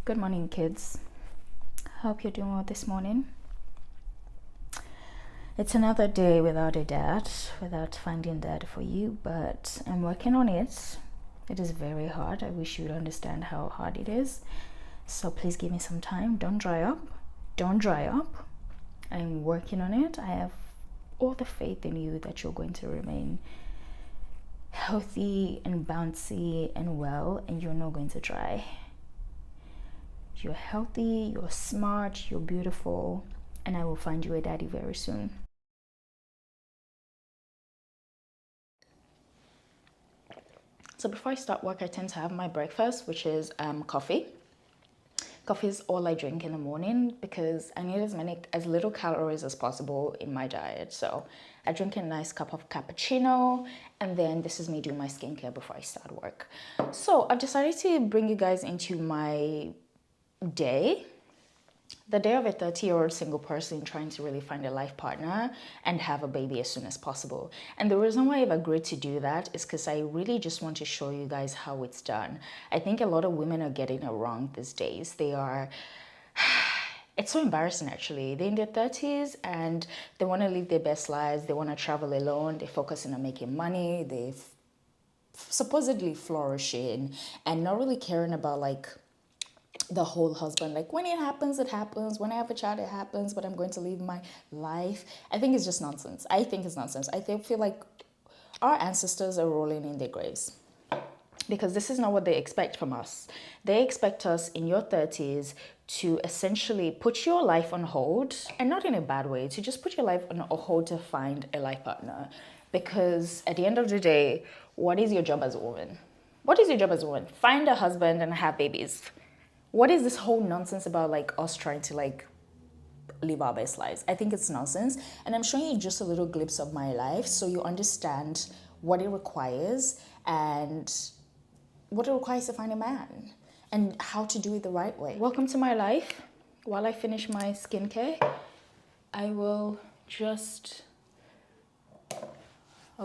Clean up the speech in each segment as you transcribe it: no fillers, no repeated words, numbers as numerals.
Good morning, kids. Hope you're doing well this morning. It's another day without a dad, without finding dad for you, but I'm working on it. It is very hard. I wish you would understand how hard it is. So please give me some time. Don't dry up. Don't dry up. I'm working on it. I have all the faith in you that you're going to remain healthy and bouncy and well, and you're not going to dry. You're healthy, you're smart, you're beautiful, and I will find you a daddy very soon. So before I start work, I tend to have my breakfast, which is coffee. Coffee is all I drink in the morning because I need as little calories as possible in my diet. So I drink a nice cup of cappuccino, and then this is me doing my skincare before I start work. So I've decided to bring you guys into my day, the day of a 30-year-old single person trying to really find a life partner and have a baby as soon as possible. And the reason why I've agreed to do that is because I really just want to show you guys how it's done. I think a lot of women are getting it wrong these days. It's so embarrassing actually. They're in their 30s and they want to live their best lives. They want to travel alone. They're focusing on making money. They're supposedly flourishing and not really caring about the whole husband. Like, when it happens, it happens. When I have a child, it happens. But I'm going to live my life. I think it's just nonsense. I think it's nonsense. Feel like our ancestors are rolling in their graves because this is not what they expect from us. They expect us in your 30s to essentially put your life on hold, and not in a bad way, to just put your life on hold to find a life partner. Because at the end of the day, what is your job as a woman? What is your job as a woman? Find a husband and have babies. What is this whole nonsense about us trying to live our best lives? I think it's nonsense. And I'm showing you just a little glimpse of my life so you understand what it requires and what it requires to find a man and how to do it the right way. Welcome to my life. While I finish my skincare, I will just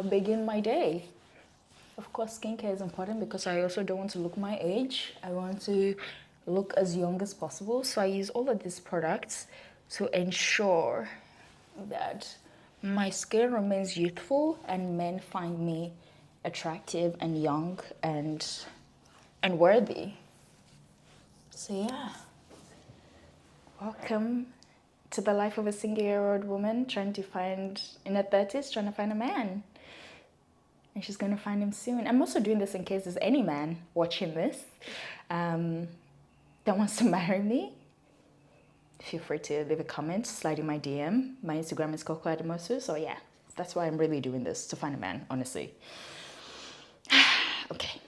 begin my day. Of course, skincare is important because I also don't want to look my age. I want to look as young as possible. So I use all of these products to ensure that my skin remains youthful and men find me attractive and young and worthy. So yeah, welcome to the life of a single-year-old woman in her 30s trying to find a man. And she's going to find him soon. I'm also doing this in case there's any man watching this that wants to marry me. Feel free to leave a comment, slide in my DM. My Instagram is Coco Ademosu. So yeah, that's why I'm really doing this, to find a man, honestly. Okay.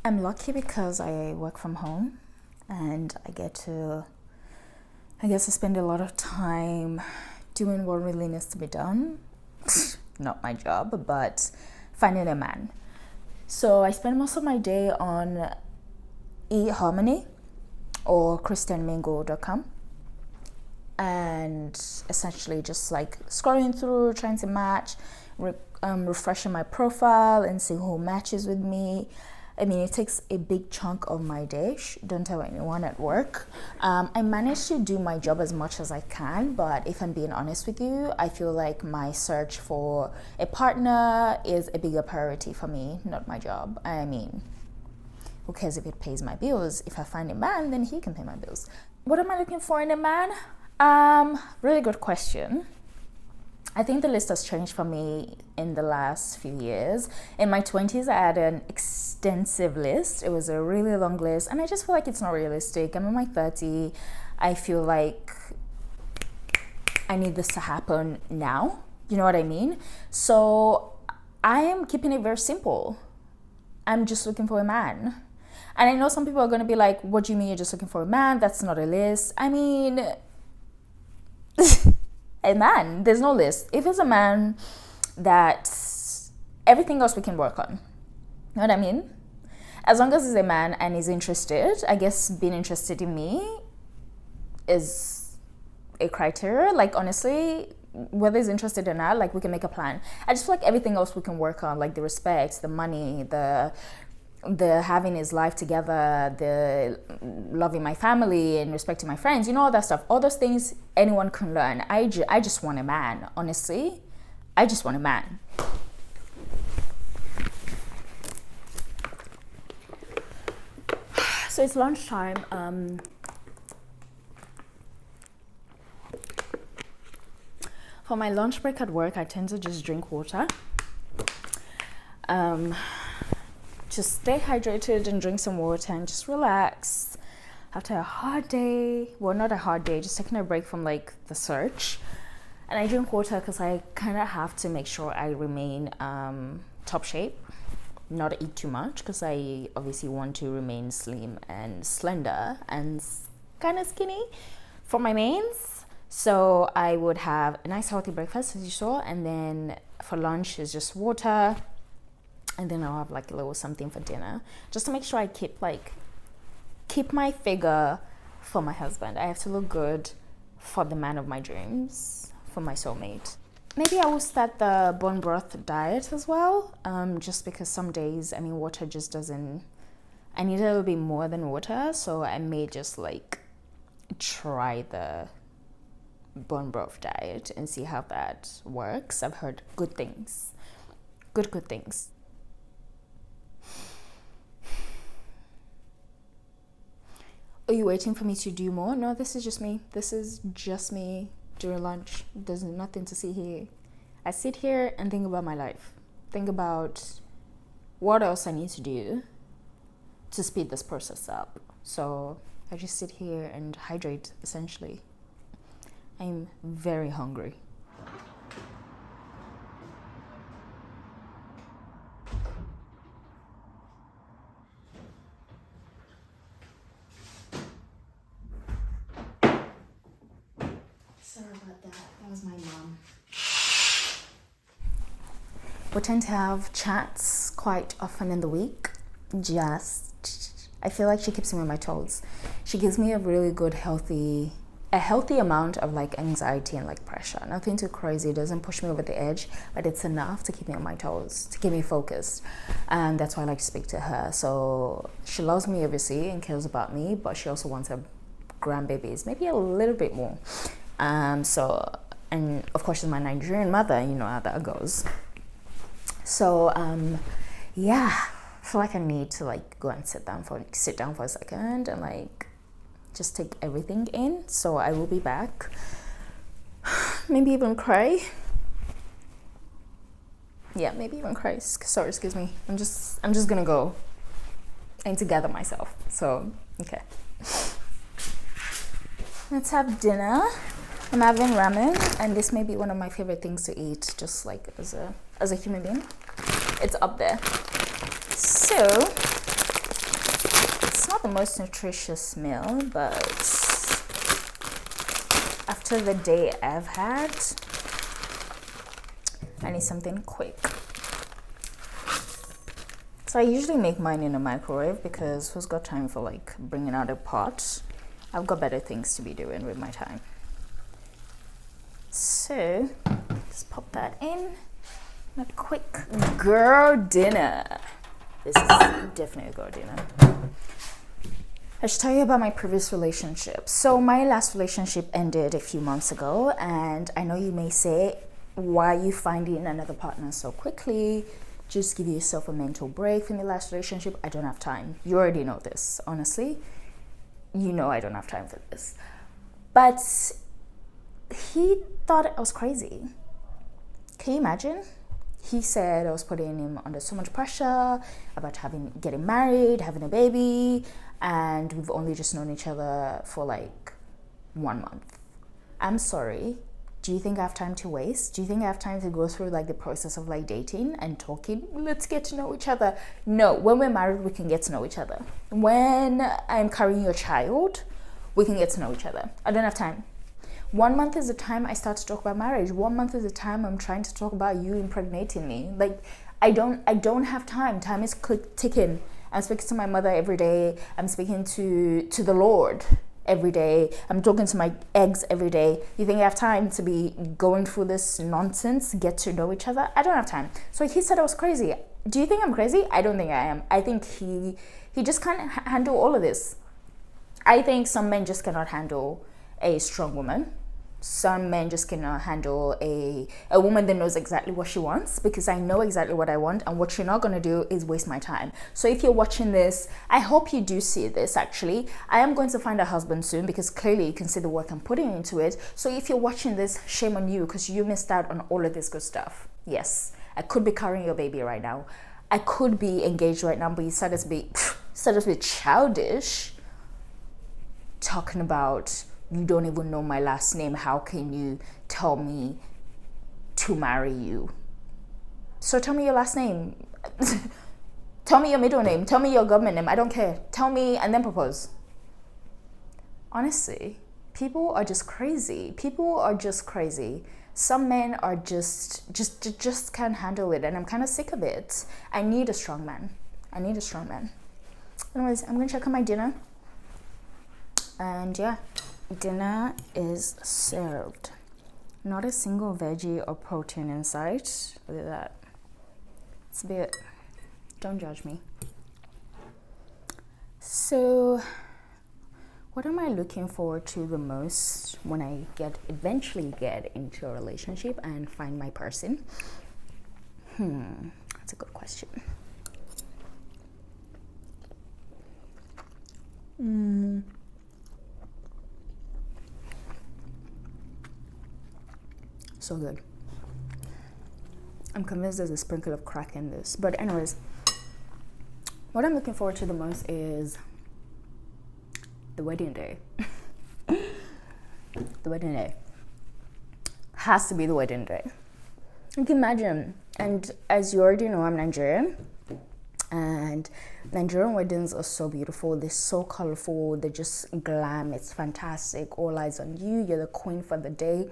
I'm lucky because I work from home and I get to spend a lot of time doing what really needs to be done. Not my job, but finding a man. So I spend most of my day on eHarmony or christianmingle.com and essentially just scrolling through, trying to match, refreshing my profile and see who matches with me. I mean, it takes a big chunk of my day. Don't tell anyone at work. I manage to do my job as much as I can, but if I'm being honest with you, I feel like my search for a partner is a bigger priority for me, not my job. I mean, who cares if it pays my bills? If I find a man, then he can pay my bills. What am I looking for in a man? Really good question. I think the list has changed for me in the last few years. In my 20s, I had an extensive list. It was a really long list, and I just feel like it's not realistic. I'm in my 30s. I feel like I need this to happen now. You know what I mean? So I am keeping it very simple. I'm just looking for a man. And I know some people are going to be like, what do you mean you're just looking for a man? That's not a list. I mean... a man, there's no list. If it's a man that everything else we can work on, you know what I mean? As long as he's a man and he's interested, I guess being interested in me is a criteria. Honestly, whether he's interested or not, we can make a plan. I just feel like everything else we can work on, the respect, the money, the the having his life together, the loving my family and respecting my friends, all that stuff, all those things anyone can learn. I just want a man, honestly. I just want a man. So it's lunchtime. For my lunch break at work, I tend to just drink water. Just stay hydrated and drink some water and just relax after a hard day. Well, not a hard day, just taking a break from like the search. And I drink water because I kind of have to make sure I remain top shape, not eat too much, because I obviously want to remain slim and slender and kind of skinny for my mains. So I would have a nice healthy breakfast, as you saw, and then for lunch is just water, and then I'll have like a little something for dinner, just to make sure I keep my figure for my husband. I have to look good for the man of my dreams, for my soulmate. Maybe I will start the bone broth diet as well, just because some days, water just doesn't, I need a little bit more than water, so I may just like try the bone broth diet and see how that works. I've heard good things. Good things. Are you waiting for me to do more? No, this is just me. This is just me during lunch. There's nothing to see here. I sit here and think about my life. Think about what else I need to do to speed this process up. So I just sit here and hydrate, essentially. I'm very hungry. Sorry about that. That was my mom. We tend to have chats quite often in the week. I feel like she keeps me on my toes. She gives me a really good, healthy amount of like anxiety and like pressure. Nothing too crazy, it doesn't push me over the edge, but it's enough to keep me on my toes, to keep me focused. And that's why I like to speak to her. So she loves me obviously and cares about me, but she also wants her grandbabies, maybe a little bit more. And of course she's my Nigerian mother, you know how that goes. So yeah, I feel like I need to like go and sit down for a second and like just take everything in. So I will be back. Maybe even cry. Yeah, maybe even cry. Sorry, excuse me. I'm just gonna go and to gather myself. So okay, let's have dinner. I'm having ramen, and this may be one of my favorite things to eat, just like as a human being. It's up there. So it's not the most nutritious meal, but after the day I've had, I need something quick. So I usually make mine in a microwave because who's got time for like bringing out a pot? I've got better things to be doing with my time. So just pop that in. A quick girl dinner. This is definitely a girl dinner. I should tell you about my previous relationship. So my last relationship ended a few months ago, and I know you may say, why are you finding another partner so quickly? Just give yourself a mental break from your last relationship. I don't have time. You already know this, honestly. You know I don't have time for this. But he thought I was crazy. Can you imagine? He said I was putting him under so much pressure about getting married, having a baby, and we've only just known each other for like 1 month. I'm sorry. Do you think I have time to waste? Do you think I have time to go through like the process of like dating and talking? Let's get to know each other. No, when we're married, we can get to know each other. When I'm carrying your child, we can get to know each other. I don't have time. 1 month is the time I start to talk about marriage. 1 month is the time I'm trying to talk about you impregnating me. Like, I don't have time. Time is ticking. I'm speaking to my mother every day. I'm speaking to the Lord every day. I'm talking to my eggs every day. You think I have time to be going through this nonsense, get to know each other? I don't have time. So he said I was crazy. Do you think I'm crazy? I don't think I am. I think he just can't handle all of this. I think some men just cannot handle a strong woman. Some men just cannot handle a woman that knows exactly what she wants, because I know exactly what I want, and what you're not going to do is waste my time. So if you're watching this, I hope you do see this. Actually, I am going to find a husband soon, because clearly you can see the work I'm putting into it. So if you're watching this, shame on you, because you missed out on all of this good stuff. Yes, I could be carrying your baby right now. I could be engaged right now, but you started to be childish, talking about, you don't even know my last name, how can you tell me to marry you? So tell me your last name. Tell me your middle name. Tell me your government name. I don't care. Tell me and then propose. Honestly, people are just crazy. People are just crazy. Some men are just can't handle it, and I'm kind of sick of it. I need a strong man. I need a strong man. Anyways, I'm gonna check on my dinner. And yeah, dinner is served. Not a single veggie or protein in sight. Look at that. It's a bit, don't judge me. So, what am I looking forward to the most when I eventually get into a relationship and find my person? That's a good question. So good. I'm convinced there's a sprinkle of crack in this. But anyways, what I'm looking forward to the most is the wedding day. The wedding day. Has to be the wedding day. You can imagine. And as you already know, I'm Nigerian. And Nigerian weddings are so beautiful. They're so colorful. They're just glam. It's fantastic. All eyes on you. You're the queen for the day.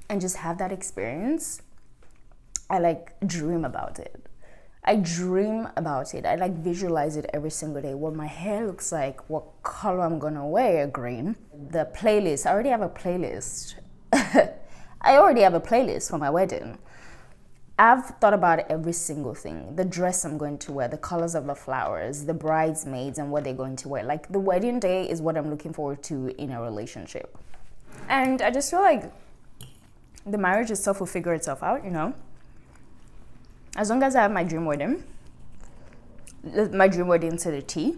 And just have that experience. I dream about it. I dream about it. I visualize it every single day. What my hair looks like, what color I'm gonna wear, green. The playlist, I already have a playlist. I already have a playlist for my wedding. I've thought about every single thing. The dress I'm going to wear, the colors of the flowers, the bridesmaids and what they're going to wear. The wedding day is what I'm looking forward to in a relationship. And I just feel like the marriage itself will figure itself out, As long as I have my dream wedding to the T,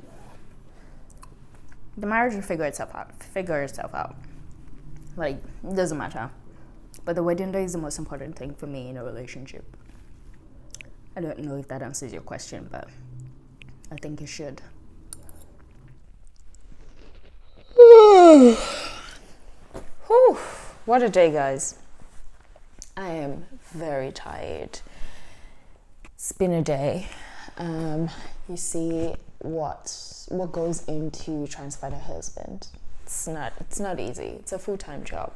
the marriage will figure itself out. It doesn't matter. But the wedding day is the most important thing for me in a relationship. I don't know if that answers your question, but I think it should. Whew. What a day, guys. I am very tired. It's been a day. You see what goes into trying to find a husband. It's not easy. It's a full-time job.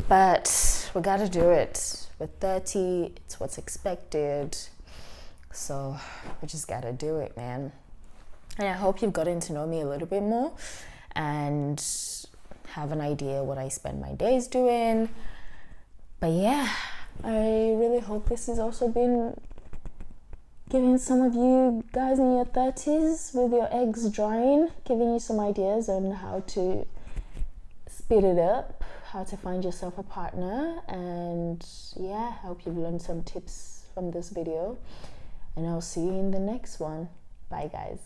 But we gotta do it. We're 30, it's what's expected. So we just gotta do it, man. And I hope you've gotten to know me a little bit more and have an idea what I spend my days doing. But yeah, I really hope this has also been giving some of you guys in your 30s with your eggs drying, giving you some ideas on how to speed it up, how to find yourself a partner. And yeah, I hope you've learned some tips from this video, and I'll see you in the next one. Bye guys.